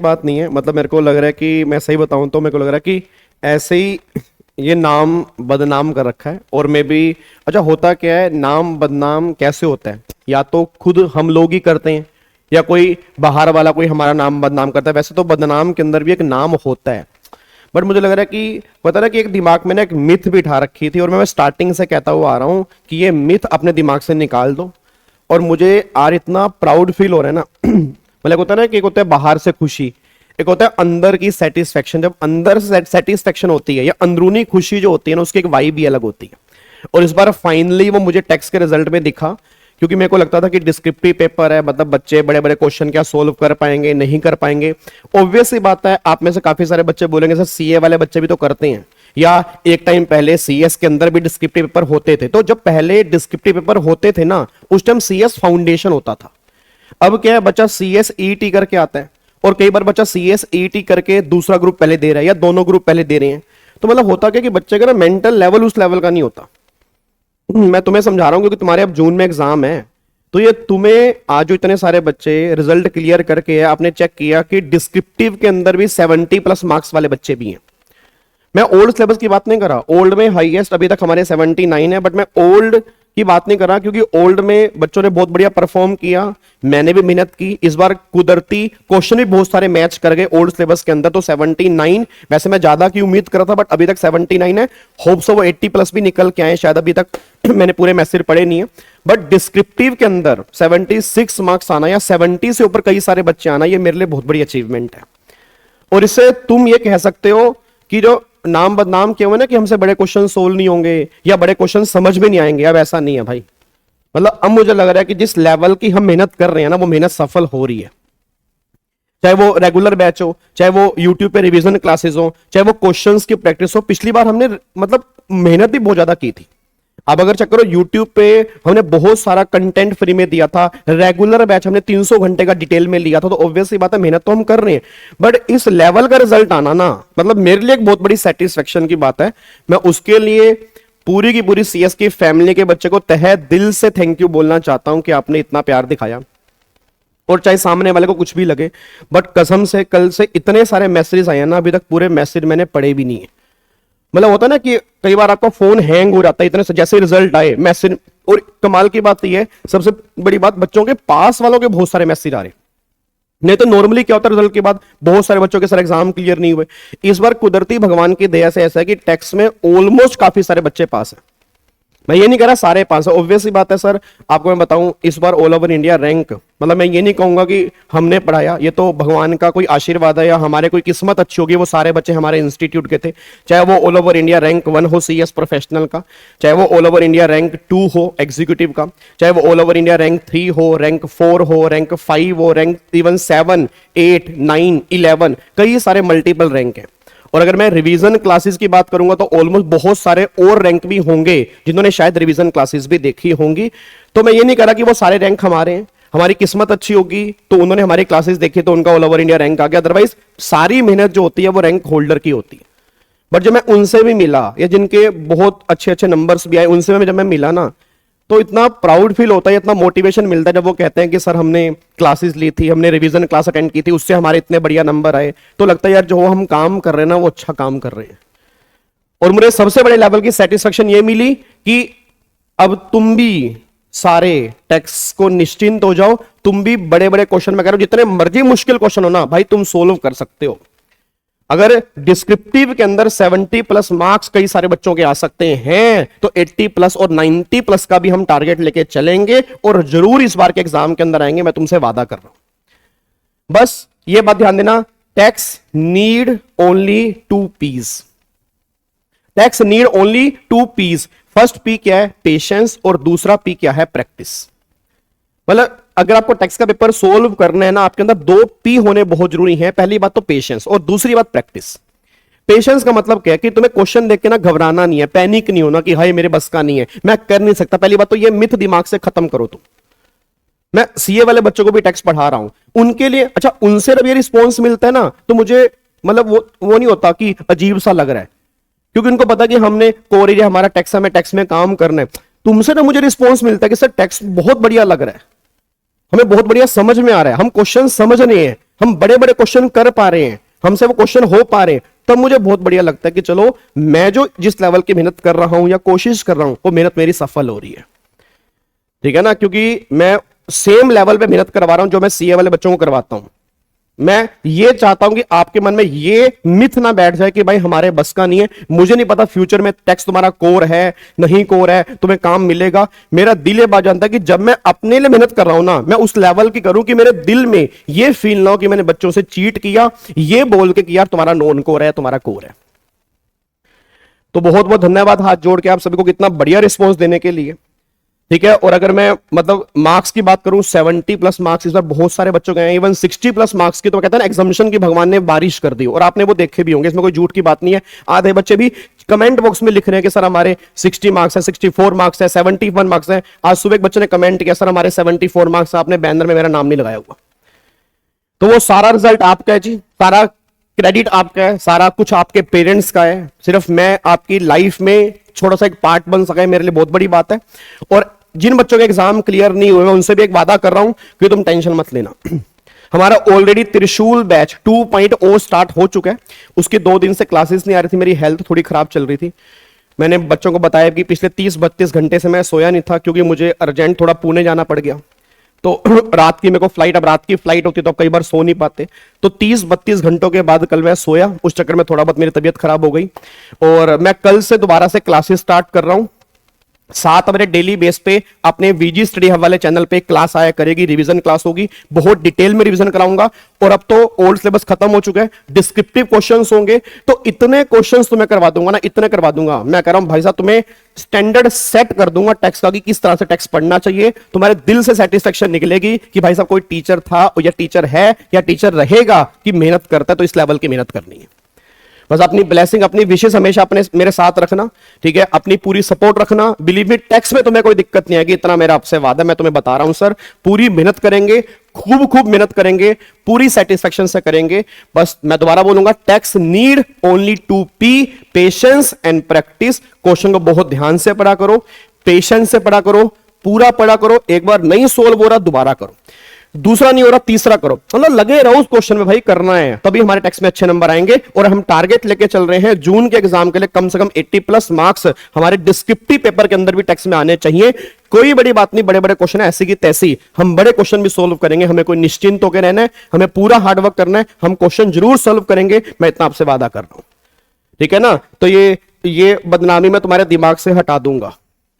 बात नहीं है, मतलब मेरे को लग रहा है कि मैं सही बताऊं तो मेरे को लग रहा है कि ऐसे ही ये नाम बदनाम कर रखा है। और मैं भी, अच्छा होता क्या है, नाम बदनाम कैसे होता है, या तो खुद हम लोग ही करते हैं या कोई बाहर वाला कोई हमारा नाम बदनाम करता है। वैसे तो बदनाम के अंदर भी एक नाम होता है, बट मुझे लग रहा है कि पता ना कि एक दिमाग में ना एक मिथ भी उठा रखी थी, और मैं स्टार्टिंग से कहता हुआ आ रहा हूं कि ये मिथ अपने दिमाग से निकाल दो। और मुझे आज इतना प्राउड फील हो रहा है ना मतलब होता है ना कि एक होता है बाहर से खुशी, एक होता है अंदर की सेटिस्फेक्शन। जब अंदर से सेटिस्फेक्शन होती है या अंदरूनी खुशी जो होती है ना, उसकी एक वाइब भी अलग होती है। और इस बार फाइनली वो मुझे टेक्स्ट के रिजल्ट में दिखा, क्योंकि मेरे को लगता था कि डिस्क्रिप्टिव पेपर है, मतलब बच्चे बड़े बड़े क्वेश्चन क्या सोल्व कर पाएंगे, नहीं कर पाएंगे। ऑब्वियस सी बात है, आप में से काफी सारे बच्चे बोलेंगे सर सीए वाले बच्चे भी तो करते हैं, या एक टाइम पहले सीएस के अंदर भी डिस्क्रिप्टिव पेपर होते थे। तो जब पहले डिस्क्रिप्टिव पेपर होते थे ना, उस टाइम सीएस फाउंडेशन होता था। अब क्या है, बच्चा सीएस ईटी करके आता है, और कई बार बच्चा सीएस ईटी करके दूसरा ग्रुप पहले दे रहा है या दोनों ग्रुप पहले दे रहे हैं। तो मतलब होता क्या कि बच्चे का ना मेंटल लेवल उस लेवल का नहीं होता। मैं तुम्हें समझा रहा हूं क्योंकि तुम्हारे अब जून में एग्जाम है। तो ये तुम्हें आज जो इतने सारे बच्चे रिजल्ट क्लियर करके आपने चेक किया कि डिस्क्रिप्टिव के अंदर भी 70+ मार्क्स वाले बच्चे भी हैं। मैं ओल्ड सिलेबस की बात नहीं कर रहा, ओल्ड में हाईएस्ट अभी तक हमारे 79 है, बट मैं ओल्ड की बात नहीं कर रहा, क्योंकि ओल्ड में बच्चों ने बहुत बढ़िया परफॉर्म किया, मैंने भी मेहनत की। इस बार कुदरती क्वेश्चन भी बहुत सारे मैच कर गए ओल्ड सिलेबस के अंदर, तो 79। वैसे मैं ज्यादा की उम्मीद कर रहा था, बट अभी तक 79 है। होप सो वो 80+ भी निकल के आए, शायद अभी तक मैंने पूरे मैसेज पढ़े नहीं है। बट डिस्क्रिप्टिव के अंदर 76 मार्क्स आना या 70 से ऊपर कई सारे बच्चे आना, ये मेरे लिए बहुत बड़ी अचीवमेंट है। और इससे तुम ये कह सकते हो कि जो नाम बदनाम किए हुए ना कि हमसे बड़े क्वेश्चन सोल्व नहीं होंगे या बड़े क्वेश्चन समझ में नहीं आएंगे, अब ऐसा नहीं है भाई। मतलब अब मुझे लग रहा है कि जिस लेवल की हम मेहनत कर रहे हैं ना, वो मेहनत सफल हो रही है। चाहे वो रेगुलर बैच हो, चाहे वो यूट्यूब पे रिवीजन क्लासेस हो, चाहे वो क्वेश्चंस की प्रैक्टिस हो। पिछली बार हमने मतलब मेहनत भी बहुत ज्यादा की थी। अब अगर चेक करो, यूट्यूब पे हमने बहुत सारा कंटेंट फ्री में दिया था, रेगुलर बैच हमने 300 घंटे का डिटेल में लिया था। तो ऑब्वियसली बात है, मेहनत तो हम कर रहे हैं, बट इस लेवल का रिजल्ट आना ना, मतलब मेरे लिए एक बहुत बड़ी सेटिस्फेक्शन की बात है। मैं उसके लिए पूरी की पूरी सीएस की फैमिली के बच्चे को तहे दिल से थैंक यू बोलना चाहता हूं कि आपने इतना प्यार दिखाया। और चाहे सामने वाले को कुछ भी लगे, बट कसम से कल से इतने सारे मैसेज आए ना, अभी तक पूरे मैसेज मैंने पढ़े भी नहीं है। मतलब होता है ना कि कई बार आपका फोन हैंग हो जाता है इतने से, जैसे रिजल्ट आए मैसेज। और कमाल की बात यह है, सबसे बड़ी बात, बच्चों के पास वालों के बहुत सारे मैसेज आ रहे। नहीं तो नॉर्मली क्या होता है, रिजल्ट के बाद बहुत सारे बच्चों के सर एग्जाम क्लियर नहीं हुए। इस बार कुदरती भगवान की दया से ऐसा है कि टेक्स्ट में ऑलमोस्ट काफी सारे बच्चे पास हैं। मैं ये नहीं कह रहा सारे पास है, ऑब्वियसली बात है सर। आपको मैं बताऊं, इस बार ऑल ओवर इंडिया रैंक, मतलब मैं ये नहीं कहूंगा कि हमने पढ़ाया, ये तो भगवान का कोई आशीर्वाद है या हमारे कोई किस्मत अच्छी होगी। वो सारे बच्चे हमारे इंस्टीट्यूट के थे, चाहे वो ऑल ओवर इंडिया रैंक 1 हो सीएस प्रोफेशनल का, चाहे वो ऑल ओवर इंडिया रैंक 2 हो एग्जीक्यूटिव का, चाहे वो ऑल ओवर इंडिया रैंक 3 हो, रैंक 4 हो, रैंक 5 हो, रैंक इवन 7, 8, 9, 11, कई सारे मल्टीपल रैंक है। और अगर मैं रिवीजन क्लासेस की बात करूंगा तो ऑलमोस्ट बहुत सारे और रैंक भी होंगे जिन्होंने शायद रिवीजन क्लासेस भी देखी होंगी। तो मैं ये नहीं कह रहा कि वो सारे रैंक हमारे हैं, हमारी किस्मत अच्छी होगी तो उन्होंने हमारी क्लासेस देखी तो उनका ऑल ओवर इंडिया रैंक आ गया। अदरवाइज सारी मेहनत जो होती है वो रैंक होल्डर की होती है। बट जब मैं उनसे भी मिला, या जिनके बहुत अच्छे अच्छे नंबर्स भी आए, उनसे जब मैं मिला ना, तो इतना प्राउड फील होता है, इतना मोटिवेशन मिलता है जब वो कहते हैं कि सर हमने क्लासेस ली थी, हमने रिवीजन क्लास अटेंड की थी, उससे हमारे इतने बढ़िया नंबर आए। तो लगता है यार जो हम काम कर रहे हैं ना, वो अच्छा काम कर रहे हैं। और मुझे सबसे बड़े लेवल की सेटिस्फेक्शन ये मिली कि अब तुम भी सारे टेक्स्ट को निश्चिंत हो जाओ, तुम भी बड़े बड़े क्वेश्चन में कह रहे हो, जितने मर्जी मुश्किल क्वेश्चन हो ना भाई, तुम सोल्व कर सकते हो। अगर डिस्क्रिप्टिव के अंदर 70+ मार्क्स कई सारे बच्चों के आ सकते हैं, तो 80+ और 90+ का भी हम टारगेट लेके चलेंगे और जरूर इस बार के एग्जाम के अंदर आएंगे, मैं तुमसे वादा कर रहा हूं। बस ये बात ध्यान देना, text need only 2 P's। Text need only 2 P's। First P क्या है, पेशेंस, और दूसरा पी क्या है, प्रैक्टिस। मतलब अगर आपको टेक्स्ट का पेपर सोल्व करना है ना, आपके अंदर 2 P होने बहुत जरूरी है। पहली बात तो पेशेंस, और दूसरी बात प्रैक्टिस। पेशेंस का मतलब क्या है कि तुम्हें क्वेश्चन देख के ना घबराना नहीं है, पैनिक नहीं होना कि हाय मेरे बस का नहीं है, मैं कर नहीं सकता। पहली बात तो ये मिथ दिमाग से खत्म करो तुम। मैं सीए वाले बच्चों को भी टेक्स्ट पढ़ा रहा हूं, उनके लिए अच्छा, उनसे जब ये रिस्पॉन्स मिलता है ना, तो मुझे मतलब वो नहीं होता कि अजीब सा लग रहा है, क्योंकि उनको पता कि हमने कोर एरिया हमारा टेक्स्ट है, हमें टेक्स्ट में काम करना है। तुमसे ना मुझे रिस्पॉन्स मिलता है कि सर टेक्स्ट बहुत बढ़िया लग रहा है, हमें बहुत बढ़िया समझ में आ रहा है, हम क्वेश्चन समझ रहे हैं, हम बड़े बड़े क्वेश्चन कर पा रहे हैं, हमसे वो क्वेश्चन हो पा रहे हैं, तब मुझे बहुत बढ़िया लगता है कि चलो मैं जो जिस लेवल की मेहनत कर रहा हूं या कोशिश कर रहा हूं वो मेहनत मेरी सफल हो रही है। ठीक है ना, क्योंकि मैं सेम लेवल पे मेहनत करवा रहा हूं जो मैं सीए वाले बच्चों को करवाता हूं। मैं ये चाहता हूं कि आपके मन में ये मिथ ना बैठ जाए कि भाई हमारे बस का नहीं है, मुझे नहीं पता फ्यूचर में टैक्स तुम्हारा कोर है नहीं कोर है, तुम्हें काम मिलेगा। मेरा दिल ये बात जानता है कि जब मैं अपने लिए मेहनत कर रहा हूं ना, मैं उस लेवल की करूं कि मेरे दिल में ये फील ना हो कि मैंने बच्चों से चीट किया, ये बोल के कि यार तुम्हारा नॉन कोर है, तुम्हारा कोर है। तो बहुत बहुत धन्यवाद हाथ जोड़ के आप सभी को कितना बढ़िया रिस्पॉन्स देने के लिए। ठीक है, और अगर मैं मतलब मार्क्स की बात करूं, 70+ मार्क्स इस बार बहुत सारे बच्चों के हैं, इवन 60+ मार्क्स की तो कहते हैं ना एग्जामिनेशन की भगवान ने बारिश कर दी, और आपने वो देखे भी होंगे, इसमें कोई झूठ की बात नहीं है। आधे बच्चे भी कमेंट बॉक्स में लिख रहे हैं कि सर हमारे 60 मार्क्स है, 64 मार्क्स है, 71 मार्क्स है। आज सुबह एक बच्चे ने कमेंट किया सर हमारे 74 मार्क्स, आपने बैनर में मेरा नाम नहीं लगाया हुआ। तो वो सारा रिजल्ट आपका है जी, सारा क्रेडिट आपका है, सारा कुछ आपके पेरेंट्स का है। सिर्फ मैं आपकी लाइफ में छोटा सा एक पार्ट बन सका है, मेरे लिए बहुत बड़ी बात है। और जिन बच्चों के एग्जाम क्लियर नहीं हुए, मैं उनसे भी एक वादा कर रहा हूं कि तुम टेंशन मत लेना। हमारा ऑलरेडी त्रिशूल बैच 2.0 स्टार्ट हो चुका है। उसके 2 दिन से क्लासेस नहीं आ रही थी, मेरी हेल्थ थोड़ी खराब चल रही थी। मैंने बच्चों को बताया कि पिछले 30-32 घंटे से मैं सोया नहीं था, क्योंकि मुझे अर्जेंट थोड़ा पुणे जाना पड़ गया। तो रात की मेरे को फ्लाइट, अब रात की फ्लाइट होती तो अब कई बार सो नहीं पाते, तो 30-32 घंटों के बाद कल मैं सोया, उस चक्कर में थोड़ा बहुत मेरी तबीयत खराब हो गई। और मैं कल से दोबारा से क्लासेस स्टार्ट कर रहा हूं। 7 बजे डेली बेस पे अपने वीजी स्टडी हब वाले चैनल पे क्लास आया करेगी, रिवीजन क्लास होगी, बहुत डिटेल में रिवीजन कराऊंगा। और अब तो ओल्ड सिलेबस खत्म हो चुका है, डिस्क्रिप्टिव क्वेश्चंस होंगे, तो इतने क्वेश्चंस तुम्हें करवा दूंगा ना, इतने करवा दूंगा। मैं कह रहा हूं भाई साहब तुम्हें स्टैंडर्ड सेट कर दूंगा टैक्स का कि किस तरह से टैक्स पढ़ना चाहिए। तुम्हारे दिल से सेटिस्फेक्शन निकलेगी कि भाई साहब कोई टीचर था या टीचर है या टीचर रहेगा कि मेहनत करता है, तो इस लेवल की मेहनत करनी है। बस अपनी ब्लेसिंग, अपनी विशेष हमेशा अपने मेरे साथ रखना, ठीक है, अपनी पूरी सपोर्ट रखना। बिलीव मी, टैक्स में तुम्हें कोई दिक्कत नहीं आएगी, इतना मेरा आपसे वादा, मैं तुम्हें बता रहा हूं सर। पूरी मेहनत करेंगे, खूब खूब मेहनत करेंगे, पूरी सेटिस्फेक्शन से करेंगे। बस मैं दोबारा बोलूंगा, tax need only 2 P, patience and practice. Question को बहुत ध्यान से पढ़ा करो, पेशेंस से पढ़ा करो, पूरा पढ़ा करो। एक बार नहीं सोल्व हो रहा दोबारा करो, दूसरा नहीं हो रहा तीसरा करो, मतलब लगे रहो उस क्वेश्चन में, भाई करना है, तभी हमारे टैक्स में अच्छे नंबर आएंगे। और हम टारगेट लेके चल रहे हैं जून के एग्जाम के लिए कम से कम 80+ मार्क्स हमारे डिस्क्रिप्टिव पेपर के अंदर भी टैक्स में आने चाहिए। कोई बड़ी बात नहीं, बड़े बड़े क्वेश्चन है ऐसी की तैसी, हम बड़े क्वेश्चन भी सोल्व करेंगे। हमें कोई निश्चिंत होकर रहना है, हमें पूरा हार्डवर्क करना है, हम क्वेश्चन जरूर सोल्व करेंगे, मैं इतना आपसे वादा कर रहा हूं, ठीक है ना। तो ये बदनामी मैं तुम्हारे दिमाग से हटा दूंगा,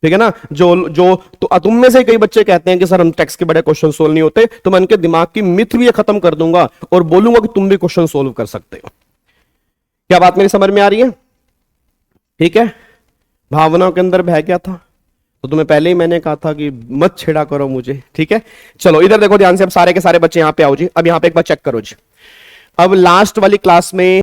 ठीक है ना। जो तो तुम में से कई बच्चे कहते हैं कि सर हम टैक्स के बड़े क्वेश्चन सोल्व नहीं होते, तो मैं उनके दिमाग की मिथ भी खत्म कर दूंगा और बोलूंगा कि तुम भी क्वेश्चन सोल्व कर सकते हो। क्या बात मेरी समझ में आ रही है? ठीक है, भावनाओं के अंदर बह गया था तो तुम्हें पहले ही मैंने कहा था कि मत छेड़ा करो मुझे, ठीक है। चलो इधर देखो ध्यान से, अब सारे के सारे बच्चे यहां पे आओ जी। अब यहां पे एक बार चेक करो जी। अब लास्ट वाली क्लास में